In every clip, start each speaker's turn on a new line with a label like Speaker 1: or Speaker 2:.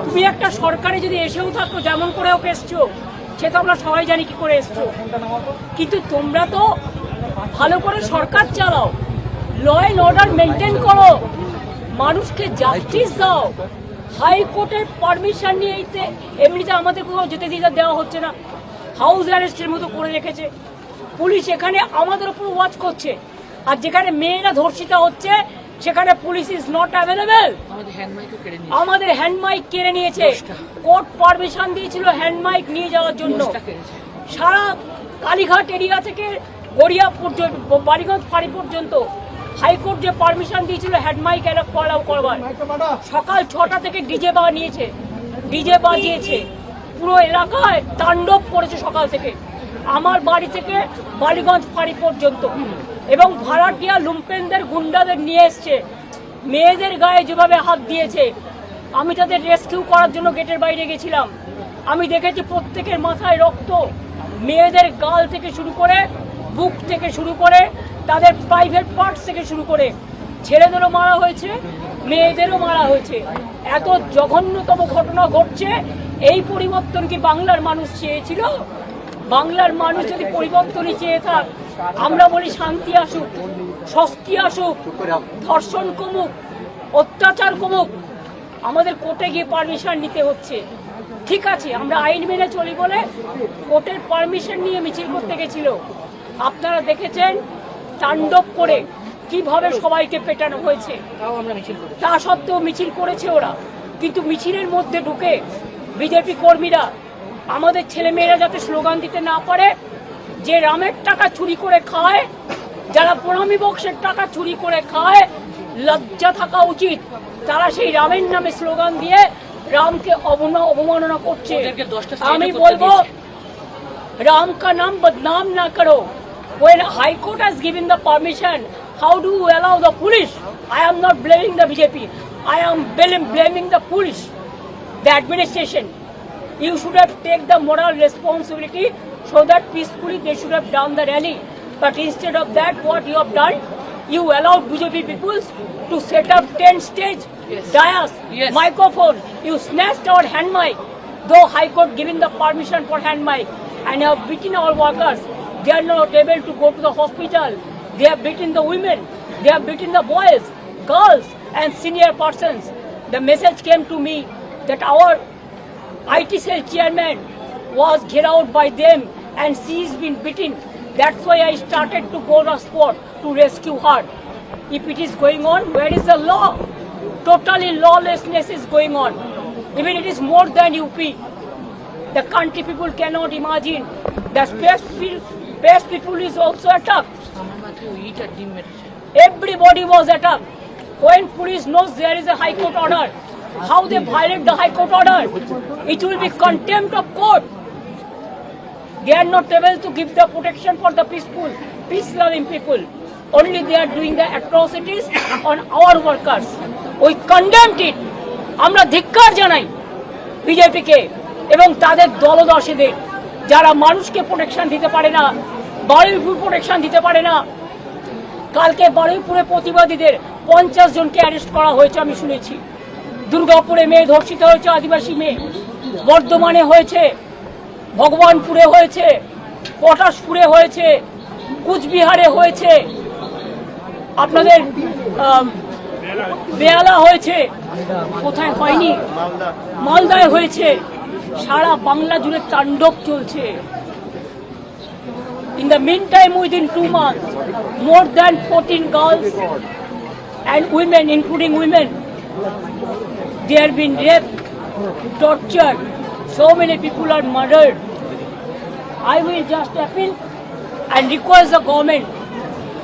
Speaker 1: তুমি একটা সরকারে যদি এসেও থাকো, যেমন করে ওকে এসছো, সে তো আমরা সবাই জানি কি করে এসছো, কিন্তু তোমরা তো ভালো করে সরকার চালাও, ল অ্যান্ড অর্ডার মেনটেন করো, মানুষকে জাস্টিস দাও। হাইকোর্টের পারমিশন নিয়ে এমনিতে আমাদের কোথাও যেতে দিতে দেওয়া হচ্ছে না, হাউস অ্যারেস্টের মতো করে রেখেছে পুলিশ। এখানে আমাদের উপর ওয়াচ করছে, আর যেখানে মেয়েরা ধর্ষিতা হচ্ছে সেখানে পুলিশ ইজ নট অ্যাভেলেবেল। আমাদের হ্যান্ড মাইক কেড়ে নিয়েছে, কোর্ট পারমিশন দিয়েছিল হ্যান্ড মাইক নিয়ে যাওয়ার জন্য। সারা কালীঘাট এরিয়া থেকে গড়িয়া পর্যন্ত, বালিগঞ্জ ফাঁড়ি পর্যন্ত হাইকোর্ট যে পারমিশন দিয়েছিল হ্যান্ড মাইক অ্যালাউ করবার, সকাল 6টা থেকে ডিজে বানিয়েছে, ডিজে বাজিয়েছে, পুরো এলাকায় তাণ্ডব করেছে সকাল থেকে, আমার বাড়ি থেকে বালিগঞ্জ ফাঁড়ি পর্যন্ত। এবং ভাড়াটিয়া লুম্পেনদের গুন্ডাদের নিয়ে এসছে, মেয়েদের গায়ে যেভাবে হাত দিয়েছে। আমি তাদের রেস্কিউ করার জন্য গেটের বাইরে গেছিলাম, আমি দেখেছি প্রত্যেকের মাথায় রক্ত, মেয়েদের গাল থেকে শুরু করে, বুক থেকে শুরু করে, তাদের প্রাইভেট পার্টস থেকে শুরু করে, ছেলেদেরও মারা হয়েছে, মেয়েদেরও মারা হয়েছে। এত জঘন্যতম ঘটনা ঘটছে। এই পরিবর্তন কি বাংলার মানুষ চেয়েছিল? বাংলার মানুষ যদি পরিবর্তনই চেয়ে থাক, আমরা বলি শান্তি আসুক, স্বস্তি আসুক, ধর্ষণ কমুক, অত্যাচার কমুক, আমাদের কোর্টে গিয়ে পারমিশন নিতে হচ্ছে। ঠিক আছে, আমরা আইন মেনে চলি বলে কোর্টের পারমিশন নিয়ে মিছিল করতে গেছিল। আপনারা দেখেছেন তাণ্ডব করে কিভাবে সবাইকে পেটানো হয়েছে। তা সত্ত্বেও মিছিল করেছে ওরা, কিন্তু মিছিলের মধ্যে ঢুকে বিজেপি কর্মীরা আমাদের ছেলেমেয়েরা যাতে স্লোগান দিতে না পারে, যে রামের টাকা চুরি করে খায়, যারা প্রণামী বক্সের টাকা চুরি করে খায়, লজ্জা থাকা উচিত। তারা সেই রামের নামে স্লোগান দিয়ে রামকে অবমাননা করছে। আমি বলবো, রাম কা নাম বদনাম না করো। When High Court has given the permission, how do you allow the police? I am not blaming the BJP. I am blaming the police, the administration. You should have taken the moral responsibility so that peacefully they should have done the rally. But instead of that, what you have done, you allowed BJP people to set up 10 stage, dais, microphone. You snatched our hand mic, though High Court giving the permission for hand mic, and you have beaten our workers. They are not able to go to the hospital. They have beaten the women. They have beaten the boys, girls, and senior persons. The message came to me that our IT cell chairman was get out by them and she has been beaten. That's why I started to go to the spot to rescue her. If it is going on, where is the law? Totally lawlessness is going on. Even it is more than UP. The country people cannot imagine. The space people is also attacked. Everybody was attacked. When police knows there is a High Court order, how they violate the High Court order? It will be contempt of court. They are not able to give the protection for the peaceful, peace-loving people. Only they are doing the atrocities on our workers. We condemn it. আমরা ধিক্কার জানাই বিজেপিকে এবং তাদের দলদাসীদের, যারা মানুষকে protection দিতে পারে না, বারুইপুর প্রোটেকশন দিতে পারে না। কালকে বারুইপুরে প্রতিবাদীদের 50 জনকে অ্যারেস্ট করা হয়েছে আমি শুনেছি। দুর্গাপুরে মেয়ে ধর্ষিত হয়েছে, আদিবাসী মেয়ে, বর্ধমানে হয়েছে, ভগবানপুরে হয়েছে, পটাশপুরে হয়েছে, কুচবিহারে হয়েছে, আপনাদের বেহালা হয়েছে, কোথায় হয়নি, মালদায় হয়েছে। সারা বাংলা জুড়ে তাণ্ডব চলছে। In the meantime, within 2 months, more than 14 girls and women, including women, they have been raped, tortured. So many people are murdered. I will just appeal and request the government,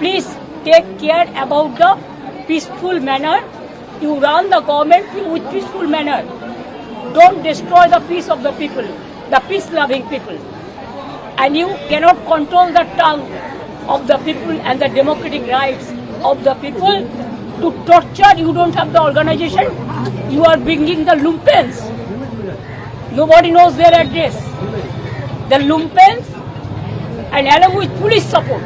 Speaker 1: please take care about the peaceful manner. You run the government with peaceful manner. Don't destroy the peace of the people, the peace-loving people. And you cannot control the tongue of the people and the democratic rights of the people to torture. You don't have the organization. You are bringing the lumpens. Nobody knows their address. The lumpens, and along with police support.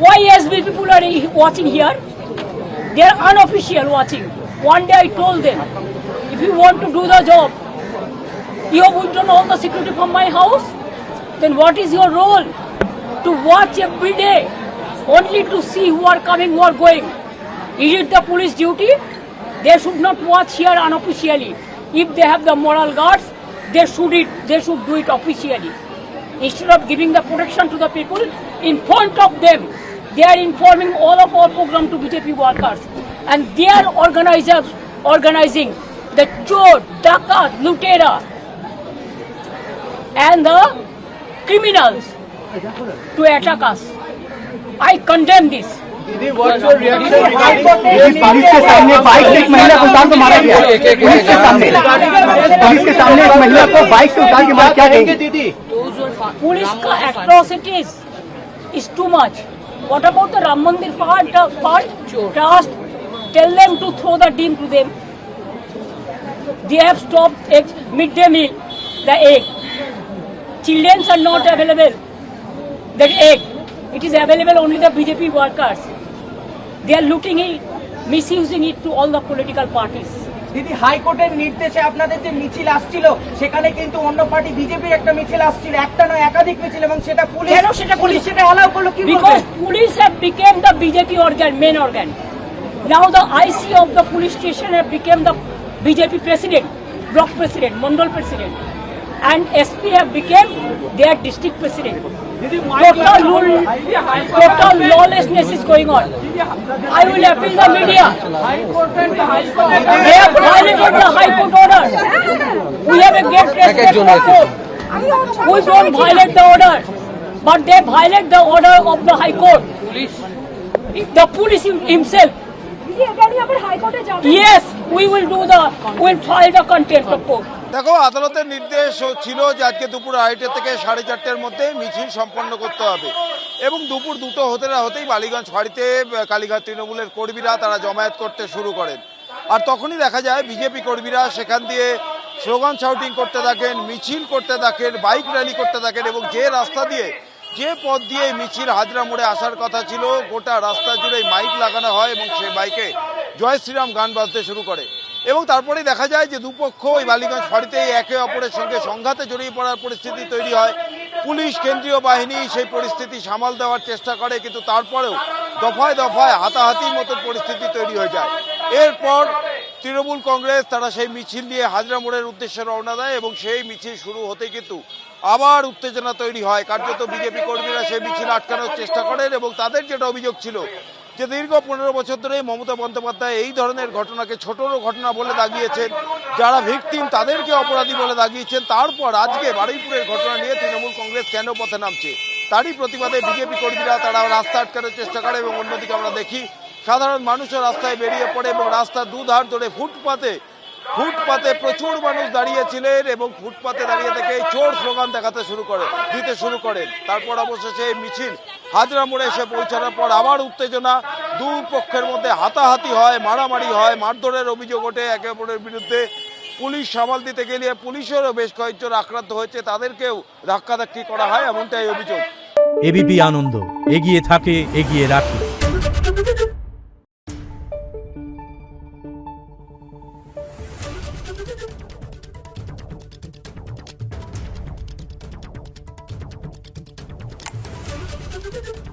Speaker 1: Why SB people are watching here? They are unofficial watching. One day I told them, if you want to do the job, You have withdrawn all the security from my house? Then what is your role? To watch every day, only to see who are coming, who are going. Is it the police duty? They should not watch here unofficially. If they have the moral guards, they should do it officially. Instead of giving the protection to the people, in front of them, they are informing all of our program to BJP workers. And they are organizing the chor, dakat, lutera, and the criminals to attack us. I condemn this.
Speaker 2: What's your reaction regarding
Speaker 3: police के सामने bike से एक महिला को उतार के मारा गया। पुलिस के सामने एक महिला को बाइक से उतार के मारा, क्या कहेंगे
Speaker 2: दीदी?
Speaker 1: Police ka atrocities is too much. What about the Ram Mandir part? Trust. Tell them to throw the deem to them. They have stopped midday meal, the egg. Children are not available. That egg, it is available only the BJP workers. They are looting it, misusing it to all the political parties.
Speaker 4: দিদি হাইকোর্টের নির্দেশে আপনাদের যে মিছিল আসছিল সেখানে কিন্তু অন্য পার্টি বিজেপির একটা মিছিল আসছিল, একটা নয় একাধিক মিছিল, এবং সেটা পুলিশ
Speaker 1: কেন সেটা পুলিশ
Speaker 4: সেটা অ্যালাউ করলো কি
Speaker 1: Because
Speaker 4: বলবেন?
Speaker 1: police have become the BJP organ, main organ. Now the IC of the police station have become the BJP president, block president, Mandal president, and SP have become their district president. Total lawlessness is going on. I will appeal the media. They have violated the High Court order. We have a great respect for court. We don't violate the order, but they violate the order of the High Court. The police himself. Yes, we will file the contempt of court.
Speaker 5: দেখো, আদালতের নির্দেশ ছিল যে আজকে দুপুর 2:30 থেকে 4:30-র মধ্যে মিছিল সম্পন্ন করতে হবে এবং দুপুর 2টো হতে না হতেই বালিগঞ্জ ফাঁড়িতে কালীঘাট তৃণমূলের কর্মীরা তারা জমায়েত করতে শুরু করেন। আর তখনই দেখা যায় বিজেপি কর্মীরা সেখান দিয়ে স্লোগান শাউটিং করতে থাকেন, মিছিল করতে থাকেন, বাইক র্যালি করতে থাকেন এবং যে রাস্তা দিয়ে যে পথ দিয়ে মিছিল হাজরা মোড়ে আসার কথা ছিল গোটা রাস্তা জুড়ে মাইক লাগানো হয় এবং সেই বাইকে জয় শ্রীরাম গান বাজতে শুরু করে। এবং তারপরেই দেখা যায় যে দুপক্ষ ওই বালিগঞ্জ ফাঁড়িতেই একে অপরের সঙ্গে সংঘাতে জড়িয়ে পড়ার পরিস্থিতি তৈরি হয়। পুলিশ, কেন্দ্রীয় বাহিনী সেই পরিস্থিতি সামাল দেওয়ার চেষ্টা করে, কিন্তু তারপরেও দফায় দফায় হাতাহাতির মতো পরিস্থিতি তৈরি হয়ে যায়। এরপর তৃণমূল কংগ্রেস তারা সেই মিছিল নিয়ে হাজরা মোড়ের উদ্দেশ্যে রওনা দেয় এবং সেই মিছিল শুরু হতেই কিন্তু আবার উত্তেজনা তৈরি হয়। কার্যত বিজেপি কর্মীরা সেই মিছিল আটকানোর চেষ্টা করেন এবং তাদের যেটা অভিযোগ ছিল যে দীর্ঘ 15 বছর ধরে মমতা বন্দ্যোপাধ্যায় এই ধরনের ঘটনাকে ছোটরও ঘটনা বলে দাগিয়েছেন, যারা ভিকটিম তাদেরকে অপরাধী বলে দাগিয়েছেন। তারপর আজকে বারুইপুরের ঘটনা নিয়ে তৃণমূল কংগ্রেস কেন পথে নামছে তারই প্রতিবাদে বিজেপি কর্মীরা তারা রাস্তা আটকানোর চেষ্টা করে এবং অন্যদিকে আমরা দেখি সাধারণ মানুষও রাস্তায় বেরিয়ে পড়ে এবং রাস্তার দুধার ধরে ফুটপাতে প্রচুর মানুষ দাঁড়িয়েছিলেন এবং ফুটপাতে দাঁড়িয়ে থেকে চোর স্লোগান দিতে শুরু করেন। তারপর অবশেষে এই মিছিল হাজরা মোড়ে এসে পৌঁছানোর পর আবার উত্তেজনা, দুই পক্ষের মধ্যে হাতাহাতি হয়, মারামারি হয়, মারধরের অভিযোগ ওঠে একে অপরের বিরুদ্ধে। পুলিশ সামাল দিতে গেলে পুলিশেরও বেশ কয়েকজন আক্রান্ত হয়েছে, তাদেরকেও ধাক্কাধাক্কি করা হয়, এমনটাই অভিযোগ।
Speaker 6: এবিপি আনন্দ, এগিয়ে থাকে, এগিয়ে রাখে।
Speaker 7: Thank you.